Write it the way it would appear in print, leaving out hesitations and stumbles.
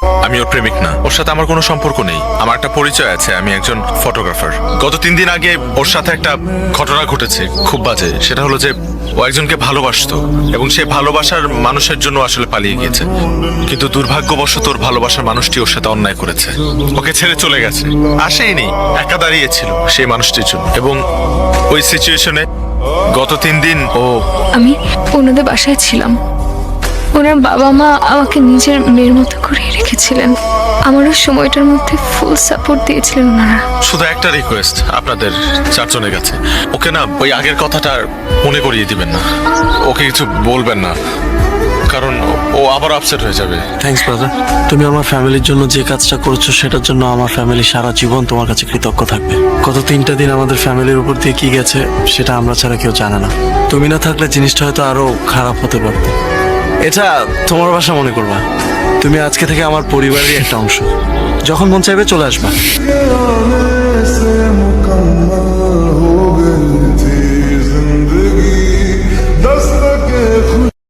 আমি ওর প্রেমিক না, ওর সাথে আমার কোনো সম্পর্ক নেই। আমার একটা পরিচয় আছে, আমি একজন ফটোগ্রাফার। গত 3 দিন আগে ওর সাথে একটা ঘটনা ঘটেছে, খুব বাজে। সেটা হলো যে ও একজনকে ভালোবাসতো এবং সে ভালোবাসার মানুষের জন্য আসলে পালিয়ে গিয়েছে, কিন্তু দুর্ভাগ্যবশত ওর ভালোবাসার মানুষটি ওর সাথে অন্যায় করেছে, ওকে ছেড়ে চলে গেছে। আসেইনি, একা দাঁড়িয়েছিল সেই মানুষটির জন্য। এবং ওই সিচুয়েশনে গত 3 দিন ও আমি ওনাদের বাসায় ছিলাম। ওনার বাবা মা আমাকে নিজের মেয়ের মতো করে রেখেছিলেন। আমারও সময়টার মধ্যে ফুল সাপোর্ট দিয়েছিলেন ওনারা। শুধু একটা রিকোয়েস্ট আপনাদের 4 জনের কাছে, ওকে না ওই আগের কথাটা আর মনে করিয়ে দিবেন না, ওকে কিছু বলবেন না, কারণ ও আবার আপসেট হয়ে যাবে। থ্যাঙ্কস ব্রাদার, তুমি আমার ফ্যামিলির জন্য যে কাজটা করছো সেটার জন্য আমার ফ্যামিলি সারা জীবন তোমার কাছে কৃতজ্ঞ থাকবে। গত 3টা দিন আমাদের ফ্যামিলির উপর দিয়ে কি গেছে সেটা আমরা ছাড়া কেউ জানে না। তুমি না থাকলে জিনিসটা হয়তো আরো খারাপ হতে পারত। এটা তোমার বাসা মনে করবা, তুমি আজকে থেকে আমার পরিবারেরই একটা অংশ। যখন মন চাইবে চলে আসবা।